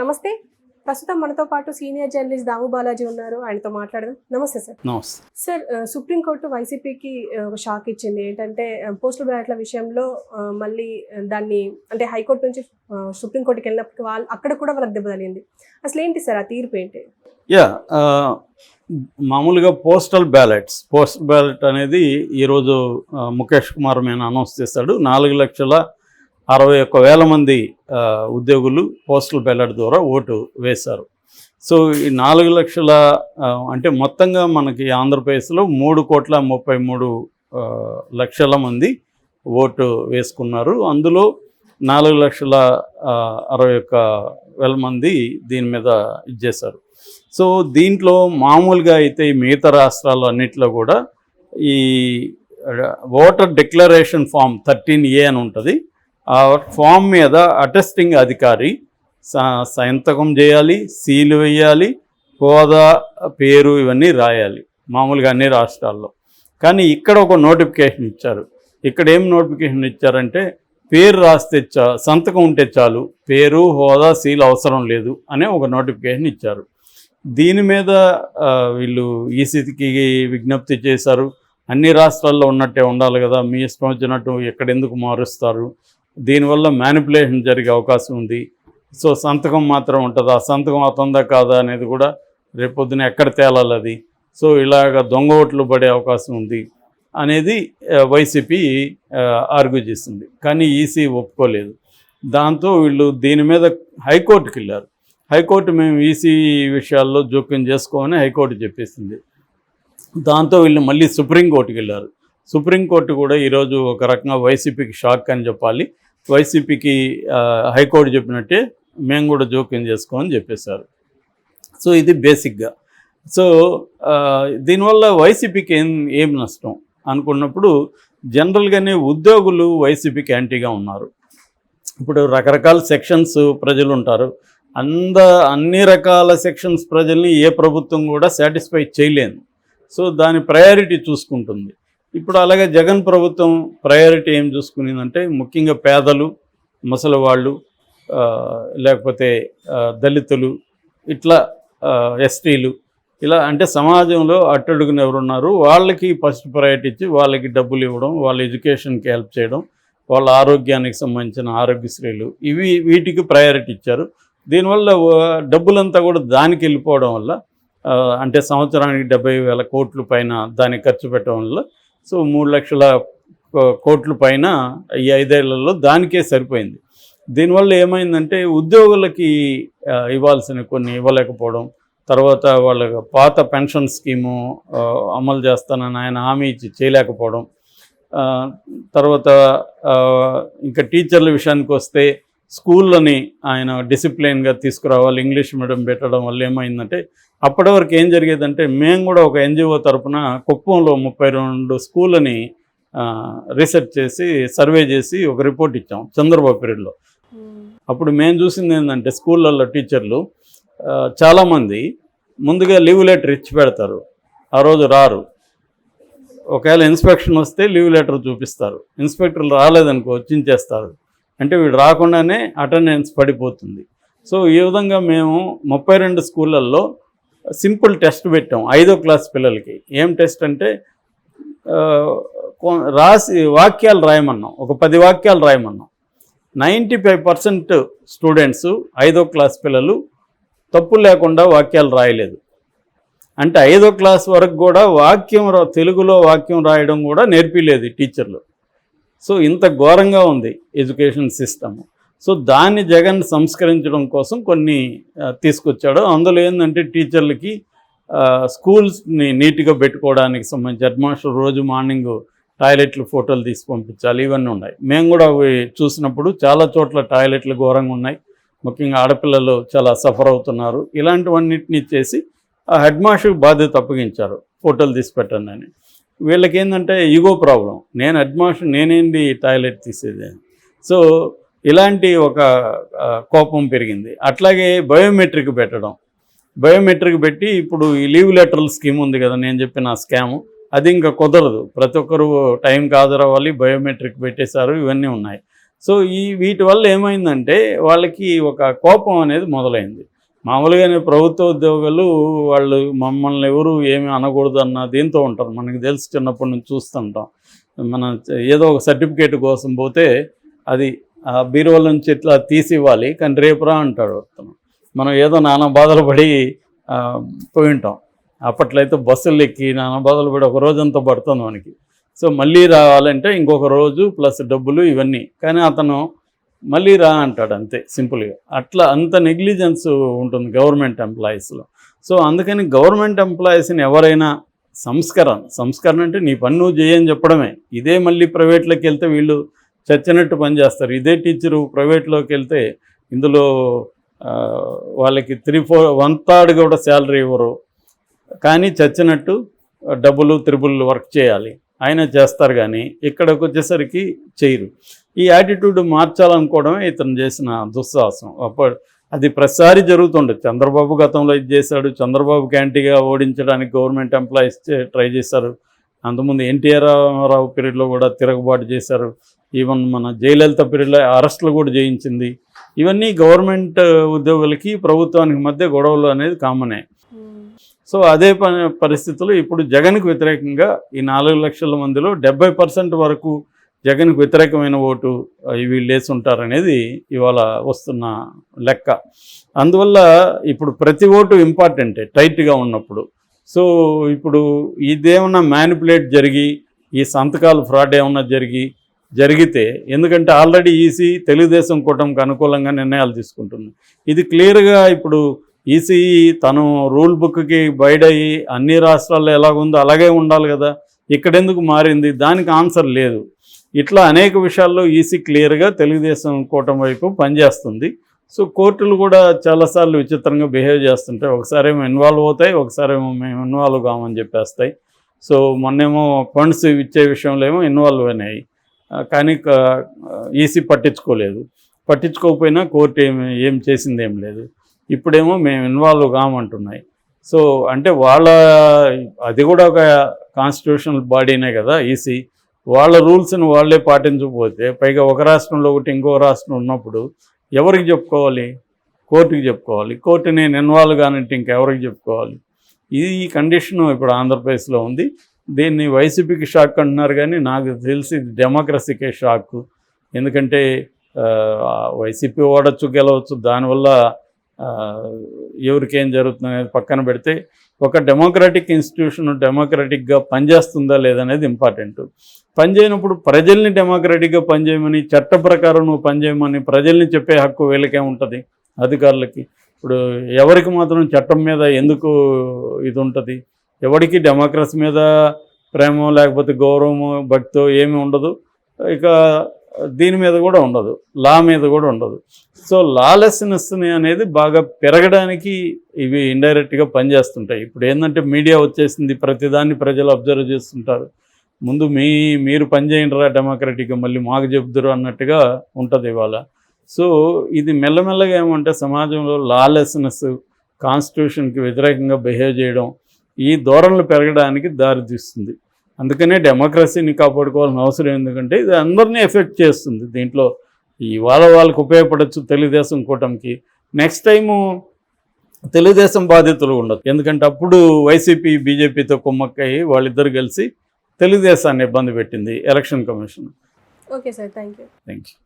నమస్తే. ప్రస్తుతం మనతో పాటు సీనియర్ జర్నలిస్ట్ దాము బాలాజీ ఉన్నారు. ఆయనతో మాట్లాడదాం. నమస్తే సార్. నమస్తే సార్, సుప్రీంకోర్టు వైసీపీకి ఒక షాక్ ఇచ్చింది. ఏంటంటే పోస్టల్ బ్యాలెట్ల విషయంలో మళ్ళీ దాన్ని అంటే హైకోర్టు నుంచి సుప్రీంకోర్టుకి వెళ్ళినప్పుడు అక్కడ కూడా వాళ్ళకి దెబ్బ తగిలింది. అసలు ఏంటి సార్ ఆ తీర్పు ఏంటి? మామూలుగా పోస్టల్ బ్యాలెట్ అనేది ఈరోజు ముఖేష్ కుమార్ మీన అనౌన్స్ చేశాడు. 4,61,000 మంది ఉద్యోగులు పోస్టల్ బ్యాలెట్ ద్వారా ఓటు వేశారు. సో ఈ 4 లక్షల అంటే మొత్తంగా మనకి ఆంధ్రప్రదేశ్లో 3,33,00,000 మంది ఓటు వేసుకున్నారు. అందులో 4,61,000 మంది దీని మీద ఇచ్చేశారు. సో దీంట్లో మామూలుగా అయితే ఈ మిగతా రాష్ట్రాలు అన్నింటిలో కూడా ఈ ఓటర్ డిక్లరేషన్ ఫామ్ 13A అని ఉంటుంది. ఆ ఫామ్ మీద అటెస్టింగ్ అధికారి సంతకం చేయాలి, సీలు వేయాలి, హోదా, పేరు ఇవన్నీ రాయాలి మామూలుగా అన్ని రాష్ట్రాల్లో. కానీ ఇక్కడ ఒక నోటిఫికేషన్ ఇచ్చారు. ఇక్కడ ఏం నోటిఫికేషన్ ఇచ్చారంటే పేరు రాస్తే సంతకం ఉంటే చాలు, పేరు, హోదా, సీల్ అవసరం లేదు అనే ఒక నోటిఫికేషన్ ఇచ్చారు. దీని మీద వీళ్ళు ఈసీకి విజ్ఞప్తి చేశారు. అన్ని రాష్ట్రాల్లో ఉన్నట్టే ఉండాలి కదా, మీ ఇష్టం వచ్చినట్టు ఎక్కడెందుకు మారుస్తారు, దీనివల్ల మ్యానిపులేషన్ జరిగే అవకాశం ఉంది. సో సంతకం మాత్రం ఉంటుంది, ఆ సంతకం అవుతుందా కాదా అనేది కూడా రేపొద్దున ఎక్కడ తేలాలి అది. సో ఇలాగ దొంగ ఓట్లు పడే అవకాశం ఉంది అనేది వైసీపీ ఆర్గ్యూ చేసింది. కానీ ఈసీ ఒప్పుకోలేదు. దాంతో వీళ్ళు దీని మీద హైకోర్టుకి వెళ్ళారు. హైకోర్టు మేము ఈసీ విషయాల్లో జోక్యం చేసుకోమని హైకోర్టు చెప్పేసింది. దాంతో వీళ్ళు మళ్ళీ సుప్రీంకోర్టుకి వెళ్ళారు. సుప్రీంకోర్టు కూడా ఈరోజు ఒక రకంగా వైసీపీకి షాక్ అని చెప్పాలి. వైసీపీకి హైకోర్టు చెప్పినట్టే మేము కూడా జోక్యం చేసుకోమని చెప్పేశారు. సో ఇది బేసిక్గా. సో దీనివల్ల వైసీపీకి ఏం నష్టం అనుకున్నప్పుడు జనరల్గానే ఉద్యోగులు వైసీపీకి యాంటీగా ఉన్నారు. ఇప్పుడు రకరకాల సెక్షన్స్ ప్రజలు ఉంటారు. అన్ని రకాల సెక్షన్స్ ప్రజల్ని ఏ ప్రభుత్వం కూడా సాటిస్ఫై చేయలేదు. సో దాని ప్రయారిటీ చూసుకుంటుంది. ఇప్పుడు అలాగే జగన్ ప్రభుత్వం ప్రయారిటీ ఏం చూసుకునేదంటే ముఖ్యంగా పేదలు, ముసలివాళ్ళు, లేకపోతే దళితులు, ఇట్లా ఎస్టీలు, ఇలా అంటే సమాజంలో అట్టడుగున ఎవరున్నారు వాళ్ళకి ఫస్ట్ ప్రయారిటీ ఇచ్చి వాళ్ళకి డబ్బులు ఇవ్వడం, వాళ్ళ ఎడ్యుకేషన్కి హెల్ప్ చేయడం, వాళ్ళ ఆరోగ్యానికి సంబంధించిన ఆరోగ్యశ్రీలు వీటికి ప్రయారిటీ ఇచ్చారు. దీనివల్ల డబ్బులంతా కూడా దానికి వెళ్ళిపోవడం వల్ల అంటే సంవత్సరానికి 70,000 కోట్ల పైన దానికి ఖర్చు పెట్టడం వల్ల సో 3 లక్షల కోట్ల పైన ఈ 5 ఏళ్లలో దానికే సరిపోయింది. దీనివల్ల ఏమైందంటే ఉద్యోగులకి ఇవ్వాల్సిన కొన్ని ఇవ్వలేకపోవడం, తర్వాత వాళ్ళ పాత పెన్షన్ స్కీము అమలు చేస్తానని ఆయన హామీ ఇచ్చి చేయలేకపోవడం, తర్వాత ఇంకా టీచర్ల విషయానికి వస్తే స్కూళ్ళని ఆయన డిసిప్లిన్గా తీసుకురావాలి, ఇంగ్లీష్ మీడియం పెట్టడం వల్ల ఏమైందంటే అప్పటి వరకు ఏం జరిగేదంటే మేము కూడా ఒక ఎన్జిఓ తరఫున కుప్పంలో 32 స్కూళ్ళని రీసెర్చ్ చేసి సర్వే చేసి ఒక రిపోర్ట్ ఇచ్చాం చంద్రబాబు పీరియడ్లో. అప్పుడు మేము చూసింది ఏంటంటే స్కూళ్ళల్లో టీచర్లు చాలామంది ముందుగా లీవ్ లెటర్ ఇచ్చి పెడతారు, ఆ రోజు రారు. ఒకవేళ ఇన్స్పెక్షన్ వస్తే లీవ్ లెటర్ చూపిస్తారు, ఇన్స్పెక్టర్లు రాలేదనుకో చించేస్తారు. అంటే వీడు రాకుండానే అటెండెన్స్ పడిపోతుంది. సో ఈ విధంగా మేము 32 స్కూళ్ళల్లో సింపుల్ టెస్ట్ పెట్టాం 5వ క్లాస్ పిల్లలకి. ఏం టెస్ట్ అంటే రాసి వాక్యాలు రాయమన్నాం, ఒక 10 వాక్యాలు రాయమన్నాం. 95% స్టూడెంట్స్ 5వ క్లాస్ పిల్లలు తప్పు లేకుండా వాక్యాలు రాయలేదు. అంటే 5వ క్లాస్ వరకు కూడా తెలుగులో వాక్యం రాయడం కూడా నేర్పిలేదు టీచర్లు. సో ఇంత ఘోరంగా ఉంది ఎడ్యుకేషన్ సిస్టమ్. సో దాన్ని జగన్ సంస్కరించడం కోసం కొన్ని తీసుకొచ్చాడు. అందులో ఏంటంటే టీచర్లకి స్కూల్స్ని నీట్గా పెట్టుకోవడానికి సంబంధించి హెడ్ మాస్టర్ రోజు మార్నింగ్ టాయిలెట్లు ఫోటోలు తీసి పంపించాలి, ఇవన్నీ ఉన్నాయి. మేము కూడా అవి చూసినప్పుడు చాలా చోట్ల టాయిలెట్లు ఘోరంగా ఉన్నాయి, ముఖ్యంగా ఆడపిల్లలు చాలా సఫర్ అవుతున్నారు. ఇలాంటివన్నిటిని చేసి ఆ హెడ్ మాస్టర్కి బాధ్యత అప్పగించారు, ఫోటోలు తీసి పెట్టండి అని. వీళ్ళకి ఏంటంటే ఈగో ప్రాబ్లం, నేను హెడ్ మాస్టర్ నేనేంటి టాయిలెట్ తీసేది. సో ఇలాంటి ఒక కోపం పెరిగింది. అట్లాగే బయోమెట్రిక్ పెట్టి ఇప్పుడు ఈ లీవ్ లెటర్ల స్కీమ్ ఉంది కదా నేను చెప్పిన స్కాము, అది ఇంకా కుదరదు. ప్రతి ఒక్కరు టైంకి హాజరవ్వాలి, బయోమెట్రిక్ పెట్టేశారు, ఇవన్నీ ఉన్నాయి. సో వీటి వల్ల ఏమైందంటే వాళ్ళకి ఒక కోపం అనేది మొదలైంది. మామూలుగానే ప్రభుత్వ ఉద్యోగులు వాళ్ళు మమ్మల్ని ఎవరు ఏమి అనకూడదు అన్న దీంతో ఉంటారు. మనకి తెలిసి చిన్నప్పటి నుంచి చూస్తుంటాం. మన ఏదో ఒక సర్టిఫికేట్ కోసం పోతే అది ఆ బీరువాల నుంచి ఇట్లా తీసి ఇవ్వాలి, కానీ రేపురా అంటాడు అతను. మనం ఏదో నానా బాధలు పడి పోయి ఉంటాం. అప్పట్లో అయితే బస్సులు ఎక్కి నానా బాధలు పడి ఒక రోజంతా పడుతుంది మనకి. సో మళ్ళీ రావాలంటే ఇంకొక రోజు ప్లస్ డబ్బులు ఇవన్నీ, కానీ అతను మళ్ళీ రా అంటాడు అంతే సింపుల్గా. అట్లా అంత నెగ్లిజెన్స్ ఉంటుంది గవర్నమెంట్ ఎంప్లాయీస్లో. సో అందుకని గవర్నమెంట్ ఎంప్లాయీస్ని ఎవరైనా సంస్కరణ అంటే నీ పని నువ్వు చేయని చెప్పడమే. ఇదే మళ్ళీ ప్రైవేట్లోకి వెళ్తే వీళ్ళు చచ్చినట్టు పనిచేస్తారు. ఇదే టీచరు ప్రైవేట్లోకి వెళ్తే ఇందులో వాళ్ళకి 1/3 కూడా శాలరీ ఇవ్వరు, కానీ చచ్చినట్టు డబ్బులు త్రిబుల్ వర్క్ చేయాలి. ఆయన చేస్తారు కానీ ఇక్కడికి వచ్చేసరికి చేయరు. ఈ యాటిట్యూడ్ మార్చాలనుకోవడమే ఇతను చేసిన దుస్సాహసం. అది ప్రతిసారి జరుగుతుండదు. చంద్రబాబు గతంలో ఇది చేశాడు. చంద్రబాబు క్యాంటీగా ఓడించడానికి గవర్నమెంట్ ఎంప్లాయీస్ ట్రై చేశారు. అంతకుముందు ఎన్టీఆర్ రావు పీరియడ్లో కూడా తిరగబాటు చేశారు. ఈవెన్ మన జయలలిత పీరియడ్లో అరెస్టులు కూడా చేయించింది. ఇవన్నీ గవర్నమెంట్ ఉద్యోగులకి ప్రభుత్వానికి మధ్య గొడవలు అనేది కామనే. సో అదే పరిస్థితుల్లో ఇప్పుడు జగన్కు వ్యతిరేకంగా ఈ 4 లక్షల మందిలో 70% వరకు జగన్కు వ్యతిరేకమైన ఓటు వీళ్ళు వేసి ఉంటారనేది ఇవాళ వస్తున్న లెక్క. అందువల్ల ఇప్పుడు ప్రతి ఓటు ఇంపార్టెంటే టైట్గా ఉన్నప్పుడు. సో ఇప్పుడు ఇదేమన్నా మ్యానిపులేట్ జరిగి ఈ సంతకాలు ఫ్రాడ్ ఏమన్నా జరిగితే, ఎందుకంటే ఆల్రెడీ ఈసీ తెలుగుదేశం కూటమికి అనుకూలంగా నిర్ణయాలు తీసుకుంటుంది. ఇది క్లియర్గా ఇప్పుడు ఈసీ తను రూల్ బుక్కి బైడ్ అయ్యి అన్ని రాష్ట్రాల్లో ఎలాగుందో అలాగే ఉండాలి కదా, ఇక్కడెందుకు మారింది, దానికి ఆన్సర్ లేదు. ఇట్లా అనేక విషయాల్లో ఈసీ క్లియర్గా తెలుగుదేశం కూటమి వైపు పనిచేస్తుంది. సో కోర్టులు కూడా చాలాసార్లు విచిత్రంగా బిహేవ్ చేస్తుంటాయి. ఒకసారేమో ఇన్వాల్వ్ అవుతాయి, ఒకసారేమో మేము ఇన్వాల్వ్ కామని చెప్పేస్తాయి. సో మొన్నేమో ఫండ్స్ ఇచ్చే విషయంలో ఏమో ఇన్వాల్వ్ అయినాయి, కానీ ఈసీ పట్టించుకోకపోయినా కోర్టు ఏం చేసింది ఏం లేదు. ఇప్పుడేమో మేము ఇన్వాల్వ్ కామంటున్నాయి. సో అంటే అది కూడా ఒక కాన్స్టిట్యూషనల్ బాడీనే కదా ఈసీ. వాళ్ళ రూల్స్ని వాళ్ళే పాటించకపోతే, పైగా ఒక రాష్ట్రంలో ఒకటి ఇంకో రాష్ట్రం ఉన్నప్పుడు ఎవరికి చెప్పుకోవాలి? కోర్టుకి చెప్పుకోవాలి. కోర్టు నేను ఇన్వాల్వ్ కానంటే ఇంకెవరికి చెప్పుకోవాలి? ఈ కండిషన్ ఇప్పుడు ఆంధ్రప్రదేశ్లో ఉంది. దీన్ని వైసీపీకి షాక్ అంటున్నారు, కానీ నాకు తెలిసి డెమోక్రసీకే షాక్. ఎందుకంటే వైసీపీ ఓడచ్చు, గెలవచ్చు, దానివల్ల ఎవరికేం జరుగుతుంది అనేది పక్కన పెడితే ఒక డెమోక్రాటిక్ ఇన్స్టిట్యూషన్ డెమోక్రాటిక్గా పనిచేస్తుందా లేదనేది ఇంపార్టెంట్. పనిచేయనప్పుడు ప్రజల్ని డెమోక్రాటిక్గా పనిచేయమని, చట్ట ప్రకారం నువ్వు పనిచేయమని ప్రజల్ని చెప్పే హక్కు వీళ్ళకే ఉంటుంది, అధికారులకి. ఇప్పుడు ఎవరికి మాత్రం చట్టం మీద ఎందుకు ఇది ఉంటుంది? ఎవరికి డెమోక్రసీ మీద ప్రేమ లేకపోతే గౌరవము భక్తో ఏమి ఉండదు. ఇక దీని మీద కూడా ఉండదు, లా మీద కూడా ఉండదు. సో లాలెస్నెస్ అనేది బాగా పెరగడానికి ఇవి ఇండైరెక్ట్గా పనిచేస్తుంటాయి. ఇప్పుడు ఏంటంటే మీడియా వచ్చేసింది, ప్రతిదాన్ని ప్రజలు అబ్జర్వ్ చేస్తుంటారు. ముందు మీరు పనిచేయండిరా డెమోక్రటిక్గా, మళ్ళీ మాకు చెబుదురు అన్నట్టుగా ఉంటుంది ఇవాళ. సో ఇది మెల్లమెల్లగా ఏమంటే సమాజంలో లాలెస్నెస్, కాన్స్టిట్యూషన్కి వ్యతిరేకంగా బిహేవ్ చేయడం, ఈ ధోరణులు పెరగడానికి దారితీస్తుంది. అందుకనే డెమోక్రసీని కాపాడుకోవాల్సిన అవసరం, ఎందుకంటే ఇది అందరినీ ఎఫెక్ట్ చేస్తుంది. దీంట్లో ఇవాళ వాళ్ళకు ఉపయోగపడవచ్చు తెలుగుదేశం కూటమికి. నెక్స్ట్ టైము తెలుగుదేశం బాధితులు ఉండదు, ఎందుకంటే అప్పుడు వైసీపీ బీజేపీతో కుమ్మక్కయ్యి వాళ్ళిద్దరు కలిసి తెలుగుదేశాన్ని ఇబ్బంది పెట్టింది election commission. Okay sir, thank you.